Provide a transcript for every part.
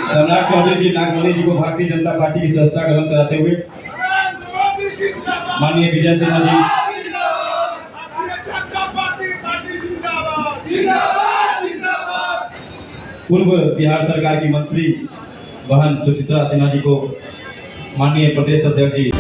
सम्राट चौधरी जी नागमणि जी को भारतीय जनता पार्टी की सदस्यता ग्रहण कराते हुए माननीय विजय सिन्हा जी, पूर्व बिहार सरकार की मंत्री बहन सुचित्रा सिन्हा जी को माननीय प्रदेश अध्यक्ष जी,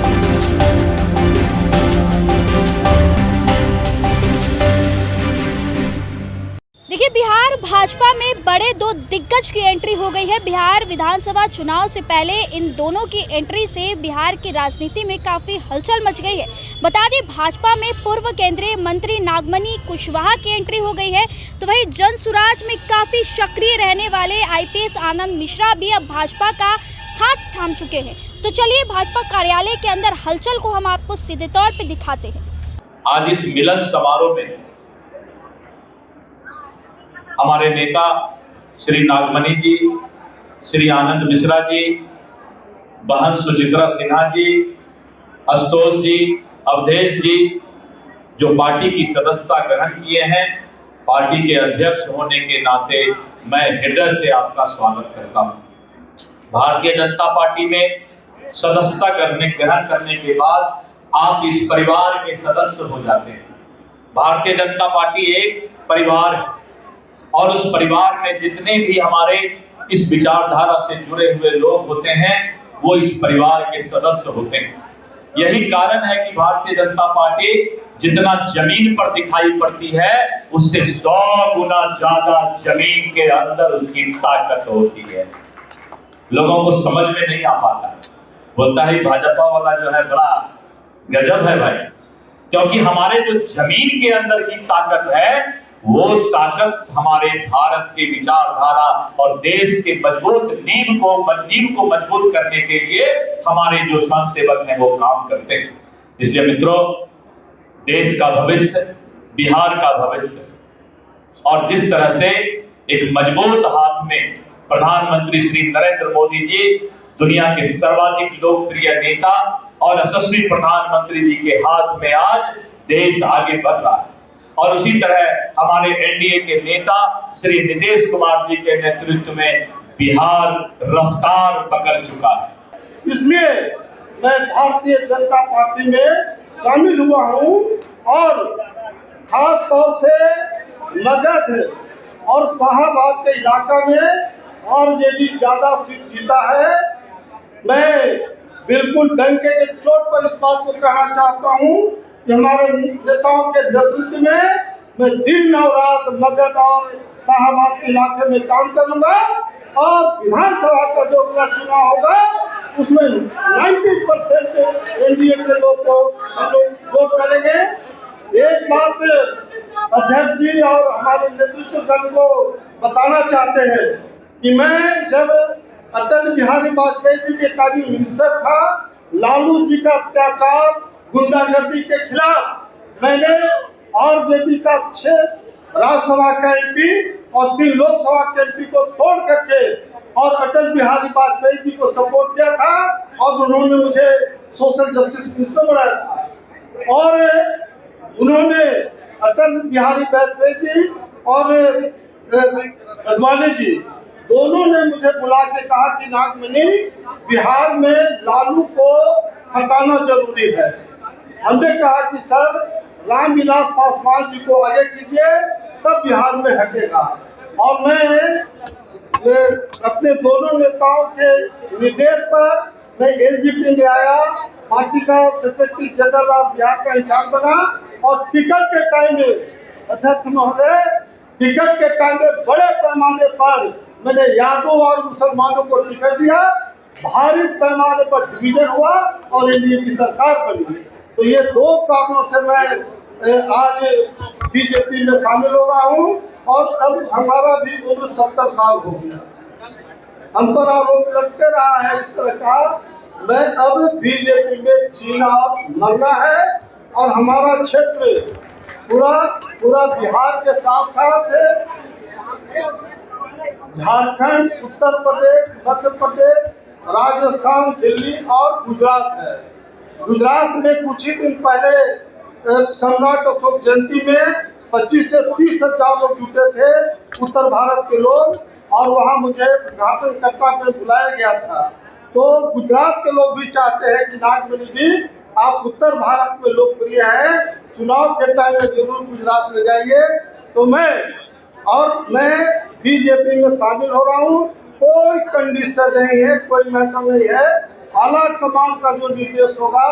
देखिए, बिहार भाजपा में बड़े दो दिग्गज की एंट्री हो गई है। बिहार विधानसभा चुनाव से पहले इन दोनों की एंट्री से बिहार की राजनीति में काफ़ी हलचल मच गई है। बता दें, भाजपा में पूर्व केंद्रीय मंत्री नागमणि कुशवाहा की एंट्री हो गई है, तो वहीं जनसुराज में काफ़ी सक्रिय रहने वाले आईपीएस आनंद मिश्रा भी अब भाजपा का हाथ थाम चुके हैं। तो चलिए भाजपा कार्यालय के अंदर हलचल को हम आपको सीधे तौर पर दिखाते हैं। आज इस मिलन समारोह में हमारे नेता श्री नागमणि जी, श्री आनंद मिश्रा जी, बहन सुचित्रा सिन्हा जी, आशुतोष जी, अवधेश जी, जो पार्टी की सदस्यता ग्रहण किए हैं, पार्टी के अध्यक्ष होने के नाते मैं हृदय से आपका स्वागत करता हूं। भारतीय जनता पार्टी में सदस्यता ग्रहण करने के बाद आप इस परिवार के सदस्य हो जाते हैं। भारतीय जनता पार्टी एक परिवार है और उस परिवार में जितने भी हमारे इस विचारधारा से जुड़े हुए लोग होते हैं वो इस परिवार के सदस्य होते हैं। यही कारण है कि भारतीय जनता पार्टी जितना जमीन पर दिखाई पड़ती है उससे 100 गुना ज्यादा जमीन के अंदर उसकी ताकत होती है। लोगों को समझ में नहीं आ पाता, बोलता है भाजपा वाला जो है बड़ा गजब है भाई, क्योंकि हमारे जो जमीन के अंदर की ताकत है वो ताकत हमारे भारत के विचारधारा और देश के मजबूत नींव को मजबूत करने के लिए हमारे जो स्वयंसेवक हैं वो काम करते हैं। इसलिए मित्रों, देश का भविष्य, बिहार का भविष्य, और जिस तरह से एक मजबूत हाथ में प्रधानमंत्री श्री नरेंद्र मोदी जी, दुनिया के सर्वाधिक लोकप्रिय नेता और यशस्वी प्रधानमंत्री जी के हाथ में आज देश आगे बढ़ रहा है, और उसी तरह हमारे एनडीए के नेता श्री नीतीश कुमार जी के नेतृत्व में बिहार रफ्तार पकड़ चुका है। इसलिए मैं भारतीय जनता पार्टी में शामिल हुआ हूं और खास तौर से मगध और शाहबाद के इलाका में आरजेडी ज्यादा सीट जीता है। मैं बिल्कुल डंके के चोट पर इस बात को कहना चाहता हूं कि हमारे नेताओं के नेतृत्व में मैं दिन और रात मगध और शाहबाद के इलाके में काम करूंगा और विधानसभा का जो मेरा चुनाव होगा उसमें 90% एनडीए के लोग को हम लोग वोट करेंगे। एक बात अध्यक्ष जी और हमारे नेतृत्व दल को बताना चाहते हैं कि मैं जब अटल बिहारी वाजपेयी जी के कैबिनेट मिनिस्टर था, लालू जी का अत्याचार गुंडागर्दी के खिलाफ मैंने आरजेडी का 6 राज्यसभा का एमपी और 3 लोकसभा के एमपी को तोड़ करके और अटल बिहारी वाजपेयी जी को सपोर्ट किया था और उन्होंने मुझे सोशल जस्टिस मिनिस्टर बनाया था। और उन्होंने अटल बिहारी वाजपेयी जी और अडवाणी जी दोनों ने मुझे बुला के कहा कि नागमणि, बिहार में लालू को हटाना जरूरी है। हमने कहा कि सर, रामविलास पासवान जी को आगे कीजिए तब बिहार में हटेगा। और मैं अपने दोनों नेताओं के निर्देश पर मैं एलजीपी में आया, पार्टी का सेक्रेटरी जनरल ऑफ बिहार का इंचार्ज बना और टिकट के टाइम में अध्यक्ष महोदय, टिकट के टाइम में बड़े पैमाने पर मैंने यादव और मुसलमानों को टिकट दिया, भारी पैमाने पर डिवीजन हुआ और एनडीए की सरकार बनी। तो ये 2 कारणों से मैं आज बीजेपी में शामिल हो रहा हूँ और अब हमारा भी उम्र 70 साल हो गया। हम पर आरोप लगते रहा है इस तरह का। मैं अब बीजेपी में जीना और मरना है और हमारा क्षेत्र पूरा बिहार के साथ साथ झारखंड, उत्तर प्रदेश, मध्य प्रदेश, राजस्थान, दिल्ली और गुजरात है। गुजरात में कुछ ही दिन पहले सम्राट अशोक जयंती में 25 से 30 हजार लोग जुटे थे, उत्तर भारत के लोग, और वहाँ मुझे उद्घाटनकर्ता पे बुलाया गया था। तो गुजरात के लोग भी चाहते हैं कि नागमणि जी आप उत्तर भारत में लोकप्रिय हैं, चुनाव के टाइम में जरूर गुजरात में जाइए। तो मैं बीजेपी में शामिल हो रहा हूँ। कोई कंडीशन नहीं है, कोई मैटर नहीं है। आला कमान का जो निर्देश होगा,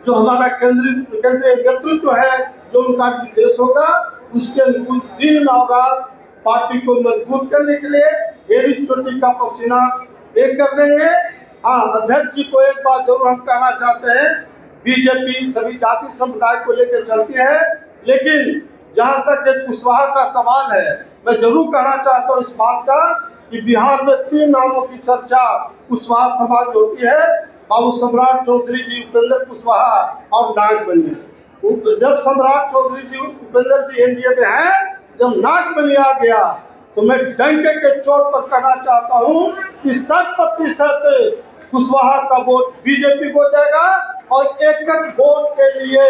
जो हमारा केंद्रीय नेतृत्व है, जो उनका निर्देश होगा, उसके अनुकूल दिन और रात पार्टी को मजबूत करने के लिए एड़ी चोटी का पसीना एक कर देंगे। हाँ, अध्यक्ष जी को एक बात जरूर हम कहना चाहते हैं, बीजेपी सभी जाति समुदाय को लेकर चलती है, लेकिन जहाँ तक एक कुशवाहा का सवाल है, मैं जरूर कहना चाहता हूँ इस बात का कि बिहार में 3 नामों की चर्चा कुशवाहा समाज में होती है, बाबू सम्राट चौधरी जी, उपेंद्र कुशवाहा और नागमणि। जब सम्राट चौधरी जी, उपेंद्र जी एनडीए में हैं, जब नागमणि आ गया तो मैं डंके के चोट पर कहना चाहता हूँ कि 100% कुशवाहा का वोट बीजेपी को जाएगा और एक वोट के लिए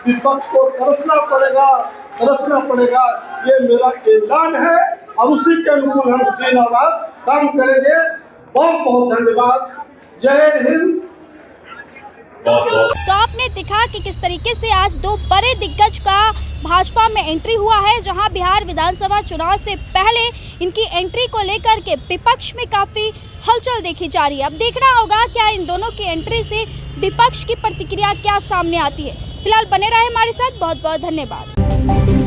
विपक्ष को तरसना पड़ेगा। ये मेरा ऐलान है और उसी के अनुकूल हम दिन और रात काम करेंगे। बहुत बहुत धन्यवाद। जय हिंद। तो आपने देखा कि किस तरीके से आज 2 बड़े दिग्गज का भाजपा में एंट्री हुआ है, जहां बिहार विधानसभा चुनाव से पहले इनकी एंट्री को लेकर के विपक्ष में काफी हलचल देखी जा रही है। अब देखना होगा क्या इन दोनों की एंट्री से विपक्ष की प्रतिक्रिया क्या सामने आती है। फिलहाल बने रहे हमारे साथ। बहुत बहुत धन्यवाद।